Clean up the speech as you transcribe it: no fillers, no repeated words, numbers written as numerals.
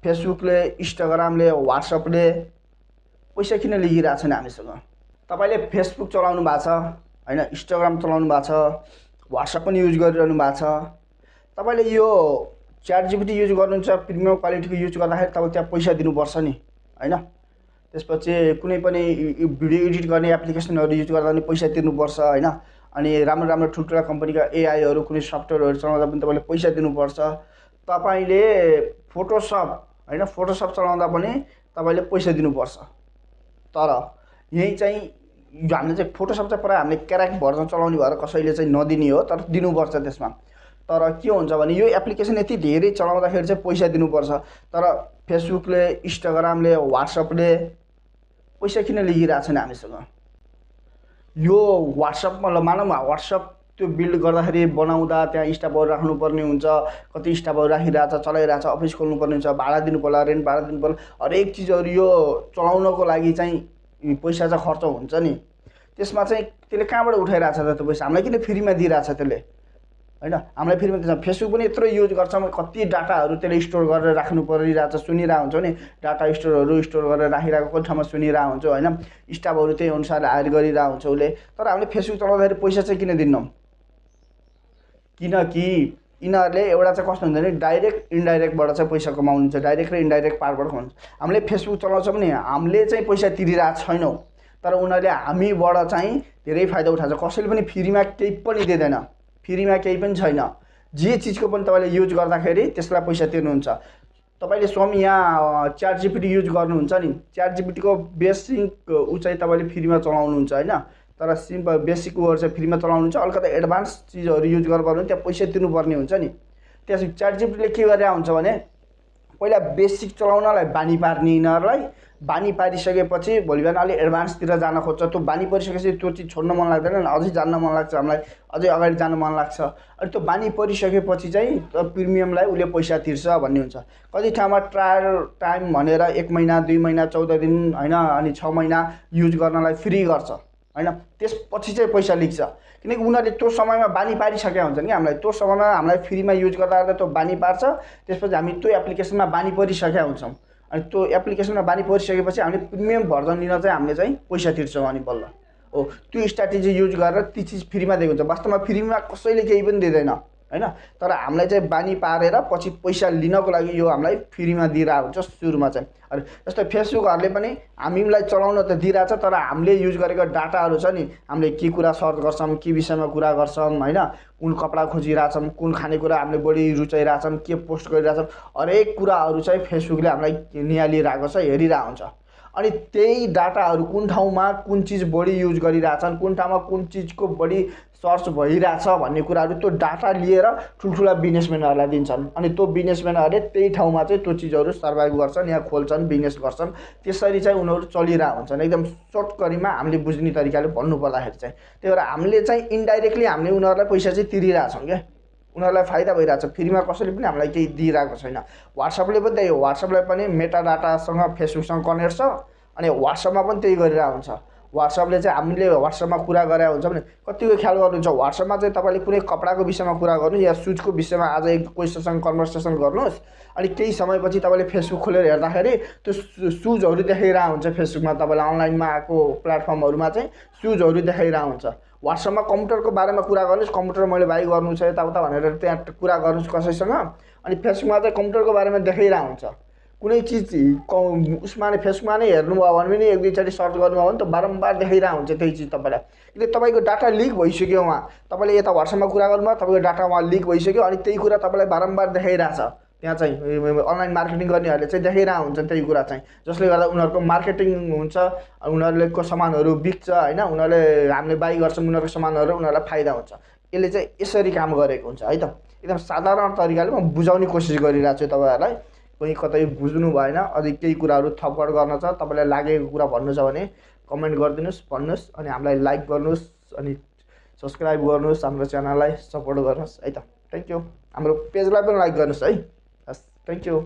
फेसबुकले, इन्स्टाग्रामले, व्हाट्सएपले पैसा किन लिइरहेको छैन हामीसँग? तपाईले फेसबुक चलाउनु भएको छ हैन, इन्स्टाग्राम चलाउनु भएको छ, व्हाट्सएप पनि युज गरिरहनु भएको छ। तपाईले यो च्याट जीपीटी युज गर्नुहुन्छ, प्रिमियम क्वालिटीको युज गर्दाखेरि तपाईले त्यहाँ पैसा दिनुपर्छ नि हैन। त्यसपछि कुनै पनि भिडियो एडिट गर्ने एप्लिकेसनहरु युज गर्दा पनि पैसा तिर्नुपर्छ हैन। अनि राम्रो राम्रो ठुलठुला कम्पनीका एआईहरु कुनै सफ्टवेयरहरु चलाउँदा पनि तपाईले पैसा दिनुपर्छ। तपाईले फोटोशप हैन, फोटोशप चलाउँदा पनि तपाईले पैसा दिनुपर्छ। तर यही चाहिँ हामीले चाहिँ फोटोशप चाहिँ प्राय हामीले क्र्याक भर्जन चलाउने भएर कसैले चाहिँ नदिने हो, तर दिनुपर्छ त्यसमा। तर के हुन्छ भने यो एप्लिकेसन यति धेरै चलाउँदाखेरि चाहिँ पैसा दिनुपर्छ। तर फेसबुकले, इन्स्टाग्रामले, व्हाट्सएपले पैसा किन लिइरहेको छैन हामीसँग? यो व्हाट्सएपमा मानौँ व्हाट्सएप त्यो बिल्ड गर्दाखेरि बनाउँदा त्यहाँ स्टाफहरु राख्नुपर्ने हुन्छ, कति स्टाफहरु राखिरहेछ, चलाइरहेछ, अफिस खोल्नुपर्ने हुन्छ, भाडा दिनु पर्ला, रेन्ट भाडा दिनु पर्ला, हरेक चिजहरु यो चलाउनको लागि चाहिँ पैसा चाहिँ खर्च हुन्छ नि। त्यसमा चाहिँ त्यसले कहाँबाट उठाइरहेछ त त्यो पैसा? हामीलाई किन फ्रीमा दिइरहेछ त्यसले हैन? हामीलाई फ्रीमा दिन्छ। फेसबुक पनि यत्रो युज गर्छौँ, कति डाटाहरु त्यसले स्टोर गरेर राख्नु परिरहेछ, सुनिरहेको हुन्छ नि। डाटा स्टोरहरु स्टोर गरेर राखिरहेको कुन ठाउँमा सुनिरहेको हुन्छ हैन। स्टाफहरु त्यही अनुसार हायर गरिरहेको हुन्छ उले। तर हामीले फेसबुक चलाउँदाखेरि पैसा चाहिँ किन दिन्नौं? किनकि यिनीहरुले एउटा चाहिँ कस्तो हुन्छ भने डाइरेक्ट इन्डाइरेक्टबाट चाहिँ पैसा कमाउनु हुन्छ, डाइरेक्ट र इन्डाइरेक्ट पार्टबाट कमाउनु। हामीले फेसबुक चलाउँछौँ भने हामीले चाहिँ पैसा तिरिरहेको छैनौं, तर उनीहरुले हामीबाट चाहिँ धेरै फाइदा उठाउँछ। कसैले पनि फ्रीमा केही पनि दिदैन, फ्रीमा केही पनि छैन। जे चीजको पनि तपाईले युज गर्दाखेरि त्यसलाई पैसा तिर्नुहुन्छ। तपाईले स्वयं यहाँ च्याट जीपीटी युज गर्नुहुन्छ नि, च्याट जीपीटी को बेसिक उचाइ तपाईले फ्रीमा चलाउनुहुन्छ हैन। तर सिम्पल बेसिक वर चाहिँ फ्रीमा चलाउनुहुन्छ, अलिकति एडभान्स चीजहरु युज गर्नुपर्ने त्यहाँ पैसा तिर्नुपर्ने हुन्छ नि। त्यसै च्याट जीपीटीले के गरिरहेको हुन्छ भने पहिला बेसिक चलाउनलाई बानी पार्ने यिनीहरुलाई, बानी पारिसकेपछि भोलि बिहान अलि एडभान्सतिर जान खोज्छ। त्यो बानी परिसकेपछि त्यो चीज छोड्न मन लाग्दैन, अझै जान्न मन लाग्छ, हामीलाई अझै अगाडि जान मन लाग्छ। अनि त्यो बानी परिसकेपछि चाहिँ प्रिमियमलाई उले पैसा तिर्छ भन्ने हुन्छ। कति ठाउँमा ट्रायल टाइम भनेर 1 महिना, 2 महिना, 14 दिन हैन, अनि 6 महिना युज गर्नलाई फ्री गर्छ हैन। त्यसपछि चाहिँ पैसा लिन्छ, किनकि उनीहरुले त्यो समयमा बानी पारिसकेका हुन्छन् कि हामीलाई। त्यो समयमा हामीलाई फ्रीमा युज गर्दा त्यो बानी पार्छ, त्यसपछि हामी त्यो एप्लिकेसनमा बानी परिसकेका हुन्छौं। अनि त्यो एप्लिकेसनमा बानी परिसकेपछि हामीले प्रिमियम भर्जन लिन चाहिँ हामीले चाहिँ पैसा तिर्छौं अनि बल्ल। हो त्यो स्ट्र्याटेजी युज गरेर ती चीज फ्रीमा दिएको हुन्छ। वास्तवमा फ्रीमा कसैले केही पनि दिदैन हैन। तर हामीलाई चाहिँ बानी पारेर पछि पैसा लिनको लागि यो हामीलाई फ्रीमा दिइरहेको हुन्छ सुरुमा चाहिँ। अनि जस्तो फेसबुकहरुले पनि हामीलाई चलाउन त दिइरहेछ, तर हामीले युज गरेको डाटाहरु छ नि, हामीले के कुरा सर्च गर्छौं, के विषयमा कुरा गर्छौं हैन, कुन कपडा खोजिरहेछौं, कुन खानेकुरा हामीले बढी रुचाइरहेछौं, के पोस्ट गरिरहेछौं, हरेक कुराहरु चाहिँ फेसबुकले हामीलाई नियालिरहेको छ, हेरिरहेको हुन्छ। अनि त्यही डाटाहरु कुन ठाउँमा कुन चीज बढी युज गरिरहेछन्, कुन ठाउँमा कुन चीजको बढी सर्च भइरहेछ भन्ने कुराहरु त्यो डाटा लिएर ठुलठुला बिजनेसम्यानहरुलाई दिन्छन्। अनि त्यो बिजनेसम्यानहरुले त्यही ठाउँमा चाहिँ त्यो चीजहरु सर्भाइभ गर्छन् या खोल्छन्, बिजनेस गर्छन्। त्यसरी चाहिँ उनीहरु चलिरहेको हुन्छन्। एकदम सर्ट करीमा हामीले बुझ्ने तरिकाले भन्नु पर्दाखेरि चाहिँ। त्यही भएर हामीले चाहिँ इन्डाइरेक्टली हामीले उनीहरुलाई पैसा चाहिँ तिरिरहेछौं के, उनीहरुलाई फाइदा भइरहेछ। फ्रीमा कसैले पनि हामीलाई केही दिइरहेको छैन। व्हाट्सएपले पनि त्यही हो, व्हाट्सएपले पनि मेटा डाटासँग फेसबुकसँग कनेक्ट छ, अनि व्हाट्सएपमा पनि त्यही गरिरहेको हुन्छ। व्हाट्सएपले चाहिँ हामीले व्हाट्सएपमा कुरा गरेको हुन्छ भने कतिको ख्याल गर्नुहुन्छ। व्हाट्सएपमा चाहिँ तपाईले कुनै कपडाको विषयमा कुरा गर्नुस् या सुजको विषयमा आज एक कोहीसँग कन्भर्सेसन गर्नुस्, अनि केही समयपछि तपाईले फेसबुक खोलेर हेर्दाखेरि त्यो सुजहरु देखाइरहेको हुन्छ। फेसबुकमा तपाईलाई अनलाइनमा आएको प्लेटफर्महरुमा चाहिँ सुजहरु देखाइरहेको हुन्छ। व्हाट्सएपमा कम्प्युटरको बारेमा कुरा गर्नुस्, कम्प्युटर मैले बाइ गर्नु छ यताउता भनेर त्यहाँ कुरा गर्नुस् कसैसँग, अनि फेसबुकमा चाहिँ कम्प्युटरको बारेमा देखाइरहेको हुन्छ। कुनै चीज उसमा नै फेसबुकमा नै हेर्नुभयो भने पनि एक दुई चोटी सर्च गर्नुभयो भने त बारम्बार देखाइरहेको हुन्छ त्यही चीज तपाईलाई। किनकि तपाईको डाटा लिक भइसक्यो वहाँ, तपाईले यता व्हाट्सएपमा कुरा गर्नुभयो, तपाईको डाटा वहाँ लिक भइसक्यो, अनि त्यही कुरा तपाईलाई बारम्बार देखाइरहेछ। त्यहाँ चाहिँ अनलाइन मार्केटिङ गर्नेहरुले चाहिँ देखाइरहेको हुन्छ त्यही कुरा चाहिँ, जसले गर्दा उनीहरुको मार्केटिङ हुन्छ, उनीहरुलेको सामानहरु बिक्छ हैन, उनीहरुले हामीले बाइ गर्छौं उनीहरुको सामानहरु, उनीहरुलाई फाइदा हुन्छ। यसले चाहिँ यसरी काम गरेको हुन्छ है त। एकदम साधारण तरिकाले म बुझाउने कोसिस गरिरहेको छु तपाईहरुलाई। कोही कतै बुझ्नु भएन, अझै केही कुराहरु थपड गर्न छ, तपाईलाई लागेको कुरा भन्नु छ भने कमेन्ट गरिदिनुस्, भन्नुस्, अनि हामीलाई लाइक गर्नुस्, अनि सब्स्क्राइब गर्नुस्, हाम्रो च्यानललाई सपोर्ट गर्नुस् है त। Thank you. हाम्रो पेजलाई पनि लाइक गर्नुस् है। हस्, थ्यांक यू।